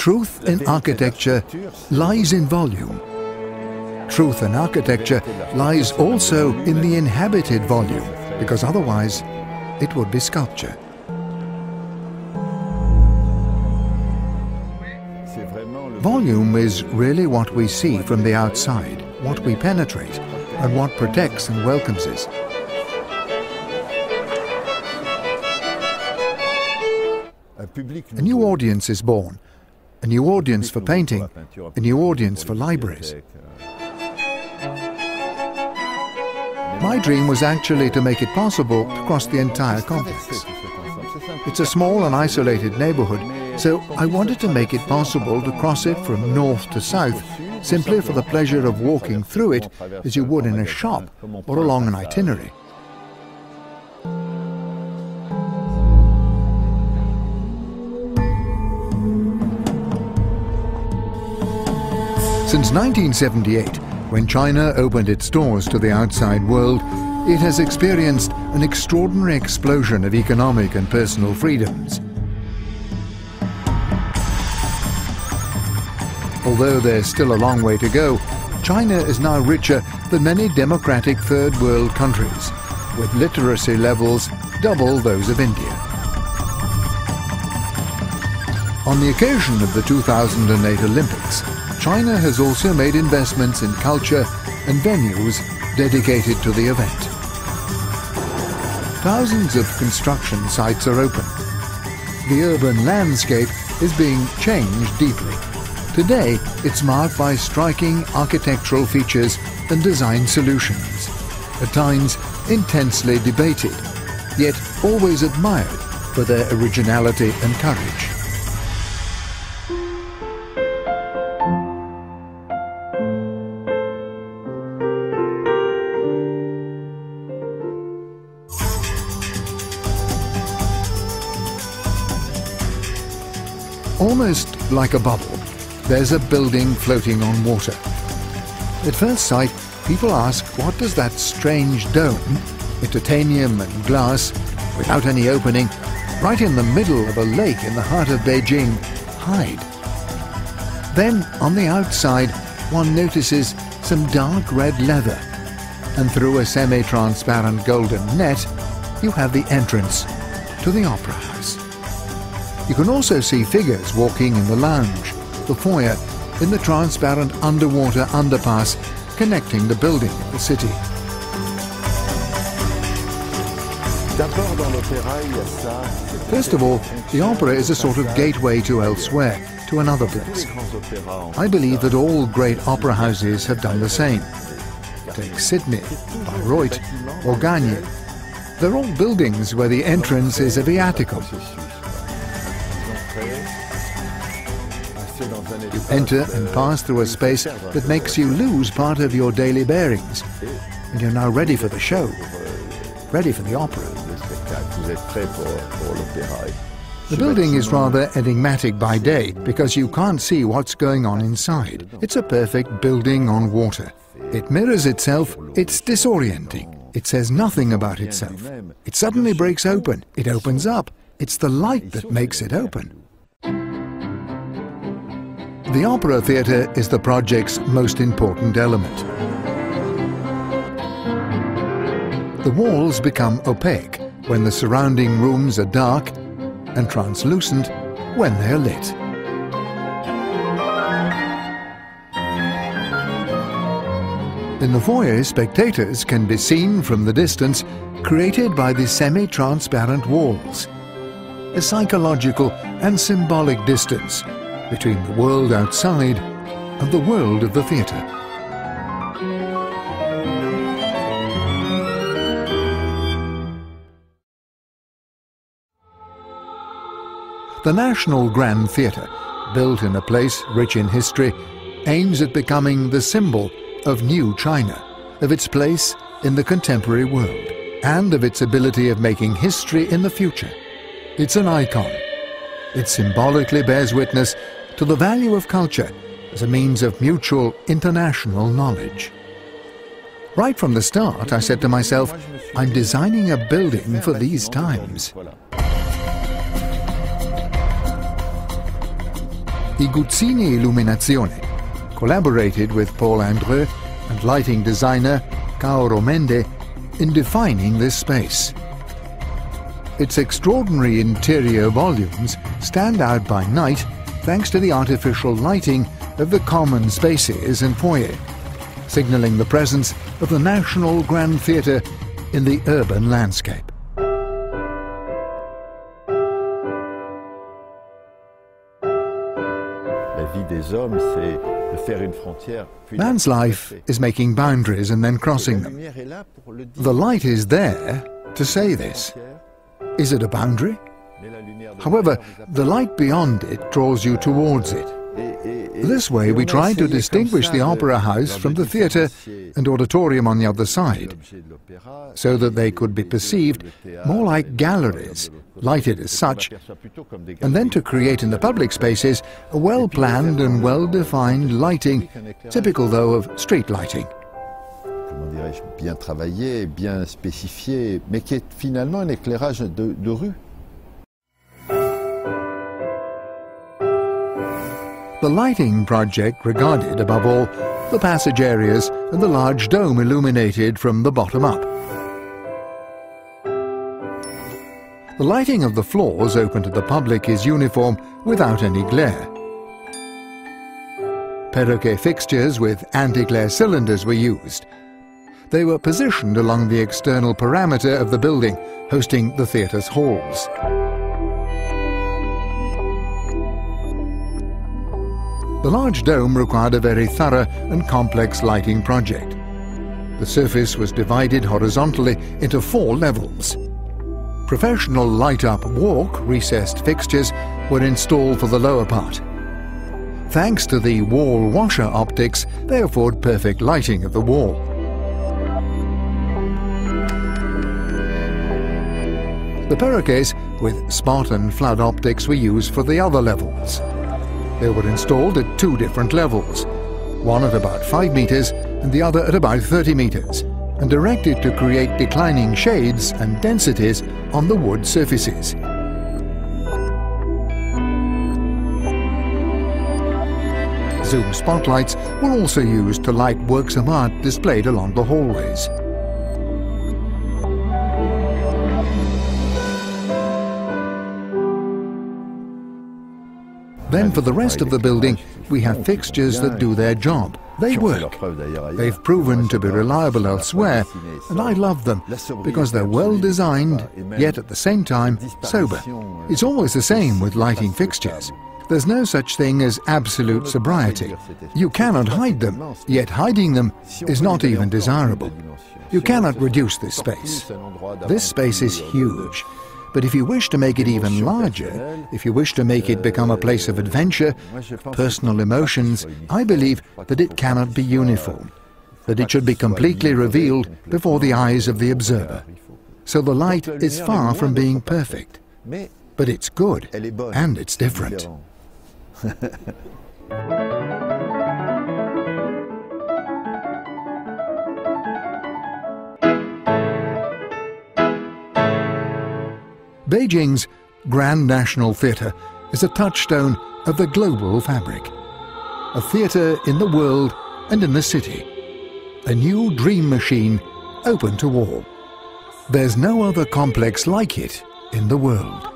Truth in architecture lies in volume. Truth in architecture lies also in the inhabited volume, because otherwise it would be sculpture. Volume is really what we see from the outside, what we penetrate, and what protects and welcomes us. A new audience is born, a new audience for painting, a new audience for libraries. My dream was actually to make it possible to cross the entire complex. It's a small and isolated neighborhood, so I wanted to make it possible to cross it from north to south, simply for the pleasure of walking through it as you would in a shop or along an itinerary. Since 1978, when China opened its doors to the outside world, it has experienced an extraordinary explosion of economic and personal freedoms. Although there's still a long way to go, China is now richer than many democratic third world countries, with literacy levels double those of India. On the occasion of the 2008 Olympics, China has also made investments in culture and venues dedicated to the event. Thousands of construction sites are open. The urban landscape is being changed deeply. Today, it's marked by striking architectural features and design solutions, at times intensely debated, yet always admired for their originality and courage. Almost like a bubble, there's a building floating on water. At first sight, people ask, what does that strange dome, titanium and glass, without any opening, right in the middle of a lake in the heart of Beijing, hide? Then, on the outside, one notices some dark red leather, and through a semi-transparent golden net, you have the entrance to the Opera House. You can also see figures walking in the lounge, the foyer, in the transparent underwater underpass connecting the building with the city. First of all, the opera is a sort of gateway to elsewhere, to another place. I believe that all great opera houses have done the same. Take Sydney, Bayreuth, or Gagne. They're all buildings where the entrance is a viatical. You enter and pass through a space that makes you lose part of your daily bearings, and you're now ready for the show, ready for the opera. The building is rather enigmatic by day because you can't see what's going on inside. It's a perfect building on water. It mirrors itself, it's disorienting. It says nothing about itself. It suddenly breaks open, it opens up. It's the light that makes it open. The opera theatre is the project's most important element. The walls become opaque when the surrounding rooms are dark and translucent when they are lit. In the foyer, spectators can be seen from the distance, created by the semi-transparent walls. A psychological and symbolic distance between the world outside and the world of the theatre. The National Grand Theatre, built in a place rich in history, aims at becoming the symbol of new China, of its place in the contemporary world, and of its ability of making history in the future. It's an icon. It symbolically bears witness to the value of culture as a means of mutual international knowledge. Right from the start, I said to myself, I'm designing a building for these times. Iguzzini Illuminazione collaborated with Paul Andreu and lighting designer Kaoro Mende in defining this space. Its extraordinary interior volumes stand out by night thanks to the artificial lighting of the common spaces and foyer, signalling the presence of the National Grand Theatre in the urban landscape. Man's life is making boundaries and then crossing them. The light is there to say this. Is it a boundary? However, the light beyond it draws you towards it. This way we tried to distinguish the opera house from the theatre and auditorium on the other side, so that they could be perceived more like galleries, lighted as such, and then to create in the public spaces a well-planned and well-defined lighting, typical though of street lighting. Bien travaillé, bien spécifié, mais qui est finalement un éclairage de rue. The lighting project regarded, above all, the passage areas and the large dome illuminated from the bottom up. The lighting of the floors open to the public is uniform without any glare. Perroquet fixtures with anti-glare cylinders were used. They were positioned along the external parameter of the building, hosting the theatre's halls. The large dome required a very thorough and complex lighting project. The surface was divided horizontally into 4 levels. Professional light-up walk recessed fixtures were installed for the lower part. Thanks to the wall washer optics, they afford perfect lighting of the wall. The perroquets with spot and flood optics were used for the other levels. They were installed at 2 different levels, one at about 5 meters and the other at about 30 meters, and directed to create declining shades and densities on the wood surfaces. Zoom spotlights were also used to light works of art displayed along the hallways. Then for the rest of the building, we have fixtures that do their job. They work. They've proven to be reliable elsewhere, and I love them because they're well designed, yet at the same time sober. It's always the same with lighting fixtures. There's no such thing as absolute sobriety. You cannot hide them, yet hiding them is not even desirable. You cannot reduce this space. This space is huge. But if you wish to make it even larger, if you wish to make it become a place of adventure, personal emotions, I believe that it cannot be uniform, that it should be completely revealed before the eyes of the observer. So the light is far from being perfect, but it's good and it's different. Beijing's Grand National Theatre is a touchstone of the global fabric. A theatre in the world and in the city. A new dream machine open to all. There's no other complex like it in the world.